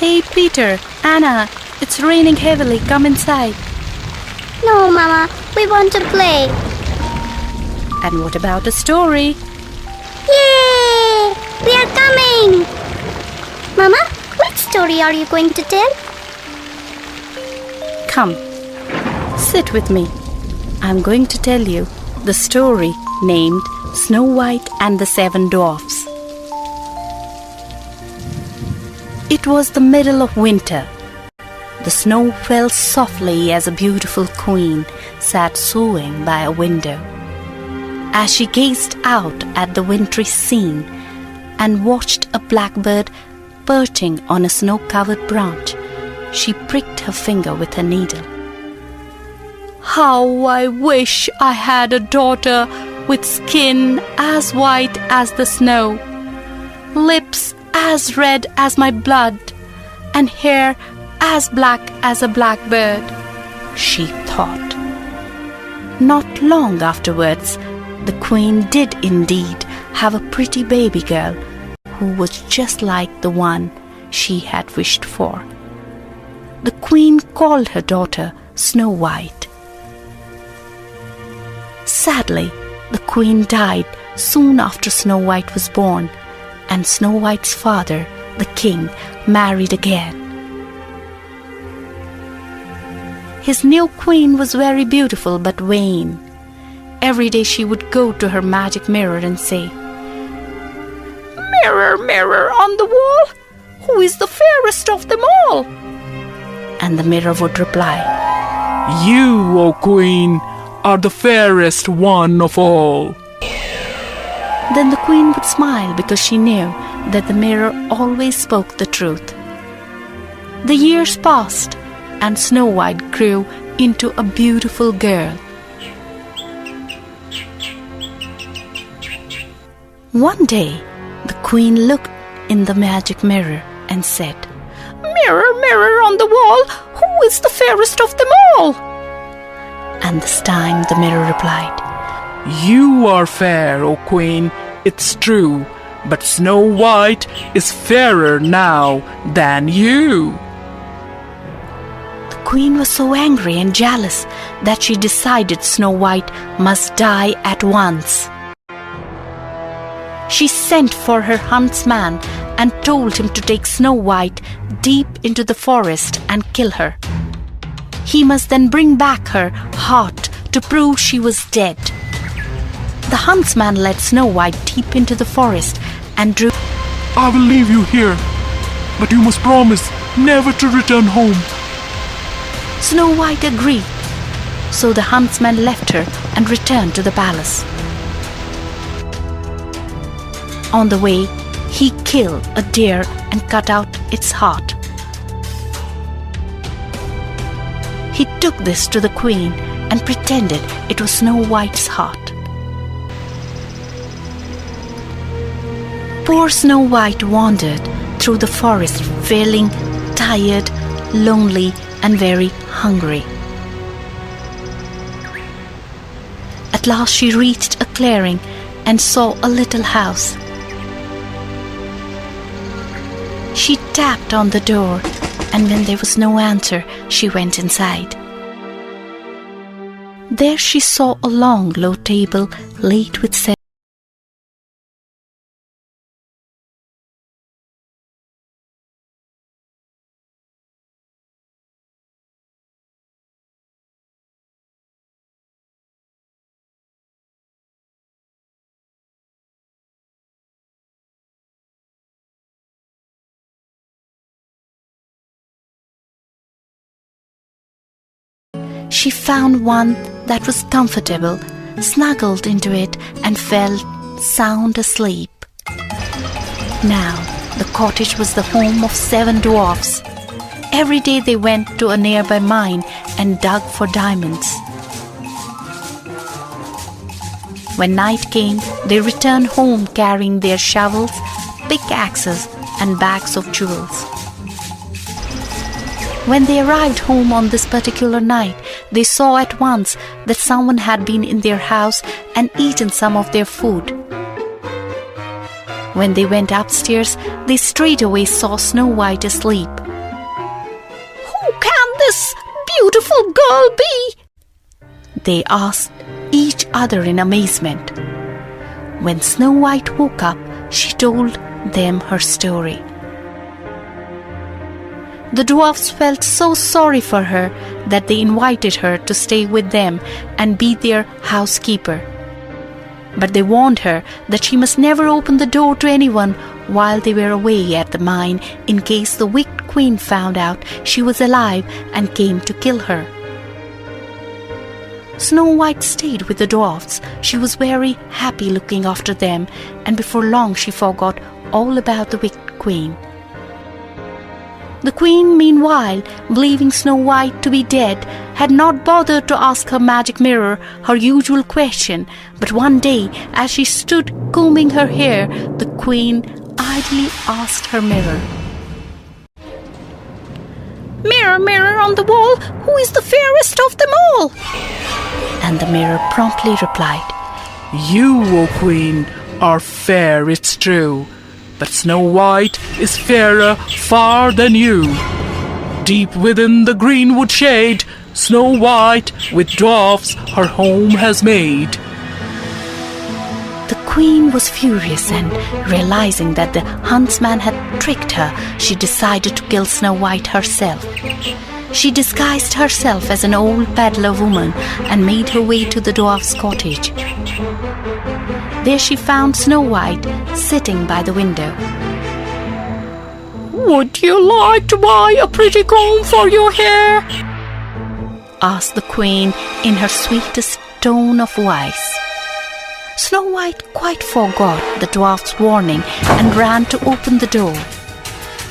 Hey Peter, Anna, it's raining heavily. Come inside. No, Mama, we want to play. And what about a story? Yay! We are coming! Mama, what story are you going to tell? Come, sit with me. I'm going to tell you the story named Snow White and the Seven Dwarfs. It was the middle of winter. The snow fell softly as a beautiful queen sat sewing by a window. As she gazed out at the wintry scene and watched a blackbird perching on a snow-covered branch, she pricked her finger with her needle. How I wish I had a daughter with skin as white as the snow, lips as red as my blood, and hair as black as a blackbird, she thought. Not long afterwards, the queen did indeed have a pretty baby girl who was just like the one she had wished for. The queen called her daughter Snow White. Sadly, the queen died soon after Snow White was born, and Snow White's father, the king, married again. His new queen was very beautiful but vain. Every day she would go to her magic mirror and say, "Mirror, mirror on the wall, who is the fairest of them all?" And the mirror would reply, "You, O Queen, are the fairest one of all." Then the queen would smile because she knew that the mirror always spoke the truth. The years passed, and Snow White grew into a beautiful girl. One day, the queen looked in the magic mirror and said, "Mirror, mirror on the wall, who is the fairest of them all?" And this time the mirror replied, You are fair, O Queen, it's true, but Snow White is fairer now than you. The queen was so angry and jealous that she decided Snow White must die at once. She sent for her huntsman and told him to take Snow White deep into the forest and kill her. He must then bring back her heart to prove she was dead. The huntsman led Snow White deep into the forest and drew. I will leave you here, but you must promise never to return home. Snow White agreed, so the huntsman left her and returned to the palace. On the way, he killed a deer and cut out its heart. He took this to the queen and pretended it was Snow White's heart. Poor Snow White wandered through the forest feeling tired, lonely, and very hungry. At last she reached a clearing and saw a little house. She tapped on the door, and when there was no answer, she went inside. There she saw a long, low table laid with seven. She found one that was comfortable, snuggled into it, and fell sound asleep. Now, the cottage was the home of 7 dwarfs. Every day they went to a nearby mine and dug for diamonds. When night came, they returned home carrying their shovels, pickaxes, and bags of jewels. When they arrived home on this particular night, they saw at once that someone had been in their house and eaten some of their food. When they went upstairs, they straightway saw Snow White asleep, girl be?" they asked each other in amazement. When Snow White woke up, she told them her story. The dwarfs felt so sorry for her that they invited her to stay with them and be their housekeeper. But they warned her that she must never open the door to anyone while they were away at the mine, in case the wicked queen found out she was alive and came to kill her. Snow White stayed with the dwarfs. She was very happy looking after them, and before long she forgot all about the wicked queen. The queen, meanwhile, believing Snow White to be dead, had not bothered to ask her magic mirror her usual question, but one day, as she stood combing her hair, the queen idly asked her mirror, "Mirror, mirror on the wall, who is the fairest of them all?" And the mirror promptly replied, "You, O Queen, are fair, it's true, but Snow White is fairer far than you. Deep within the greenwood shade, Snow White with dwarfs her home has made." The queen was furious, and realizing that the huntsman had tricked her, she decided to kill Snow White herself. She disguised herself as an old peddler woman and made her way to the dwarf's cottage. There she found Snow White sitting by the window. "Would you like to buy a pretty comb for your hair?" asked the queen in her sweetest tone of voice. Snow White quite forgot the dwarf's warning and ran to open the door.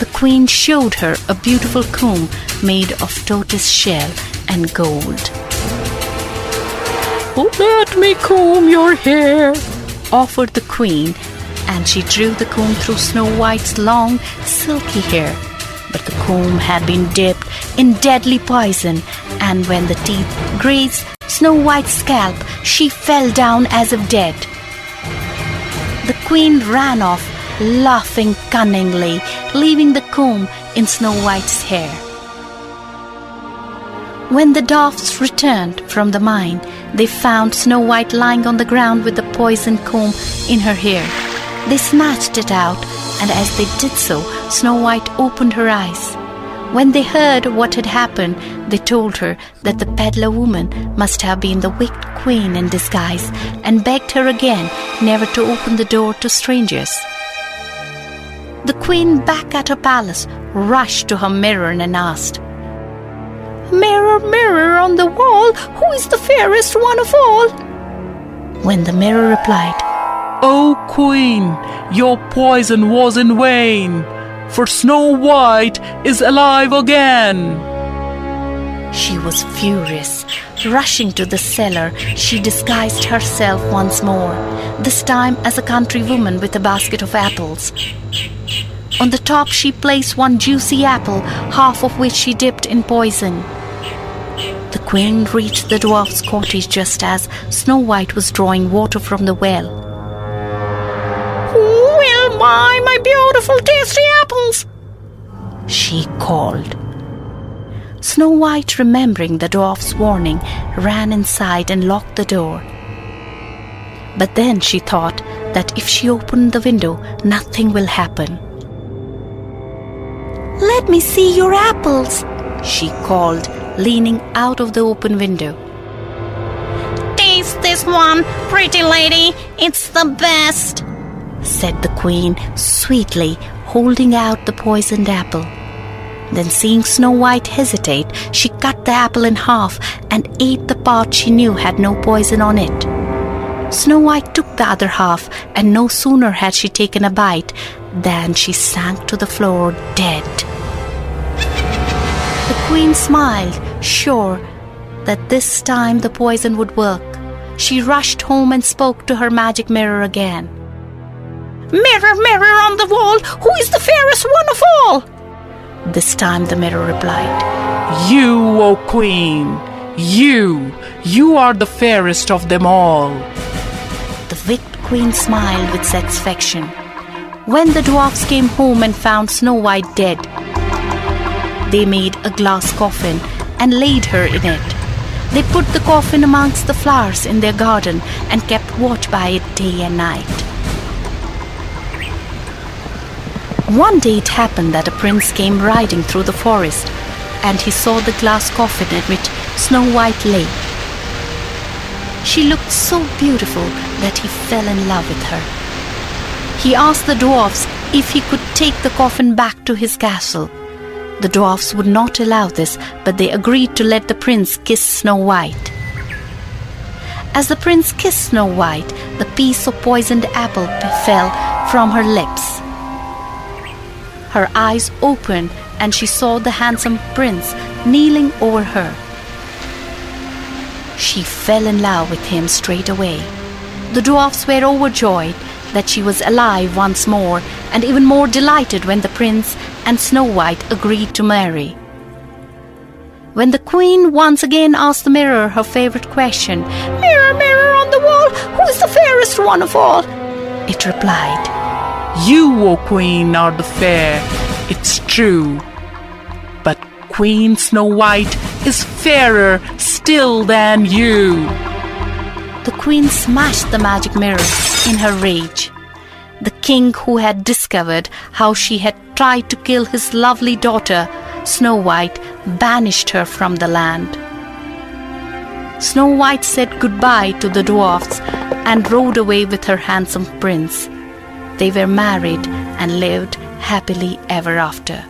The queen showed her a beautiful comb made of tortoise shell and gold. "Let me comb your hair," offered the queen, and she drew the comb through Snow White's long, silky hair. But the comb had been dipped in deadly poison, and when the teeth grazed Snow White's scalp, she fell down as if dead. The queen ran off, laughing cunningly, leaving the comb in Snow White's hair. When the dwarfs returned from the mine, they found Snow White lying on the ground with the poisoned comb in her hair. They snatched it out, and as they did so, Snow White opened her eyes. When they heard what had happened, they told her that the peddler woman must have been the wicked queen in disguise, and begged her again never to open the door to strangers. The queen, back at her palace, rushed to her mirror and asked, "Mirror, mirror on the wall, who is the fairest one of all?" When the mirror replied, "O Queen, your poison was in vain, for Snow White is alive again." She was furious. Rushing to the cellar, she disguised herself once more, this time as a country woman with a basket of apples. On the top she placed one juicy apple, half of which she dipped in poison. The queen reached the dwarf's cottage just as Snow White was drawing water from the well. "Who will buy my beautiful tasty apples?" she called. Snow White, remembering the dwarf's warning, ran inside and locked the door. But then she thought that if she opened the window, nothing will happen. "Let me see your apples," she called, leaning out of the open window. "Taste this one, pretty lady, it's the best," said the queen sweetly, holding out the poisoned apple. Then, seeing Snow White hesitate, she cut the apple in half and ate the part she knew had no poison on it. Snow White took the other half, and no sooner had she taken a bite than she sank to the floor dead. The queen smiled, sure that this time the poison would work. She rushed home and spoke to her magic mirror again. "Mirror, mirror on the wall, who is the fairest one of all?" This time the mirror replied, "You, O Queen, you are the fairest of them all." The wicked queen smiled with satisfaction. When the dwarfs came home and found Snow White dead, they made a glass coffin and laid her in it. They put the coffin amongst the flowers in their garden and kept watch by it day and night. One day it happened that a prince came riding through the forest, and he saw the glass coffin in which Snow White lay. She looked so beautiful that he fell in love with her. He asked the dwarfs if he could take the coffin back to his castle. The dwarfs would not allow this, but they agreed to let the prince kiss Snow White. As the prince kissed Snow White, the piece of poisoned apple fell from her lips. Her eyes opened and she saw the handsome prince kneeling over her. She fell in love with him straight away. The dwarfs were overjoyed that she was alive once more, and even more delighted when the prince and Snow White agreed to marry. When the queen once again asked the mirror her favorite question, "Mirror, mirror on the wall, who is the fairest one of all?" it replied, You, O Queen, are the fair, it's true. But Queen Snow White is fairer still than you. The queen smashed the magic mirror in her rage. The king, who had discovered how she had tried to kill his lovely daughter, Snow White, banished her from the land. Snow White said goodbye to the dwarfs and rode away with her handsome prince. They were married and lived happily ever after.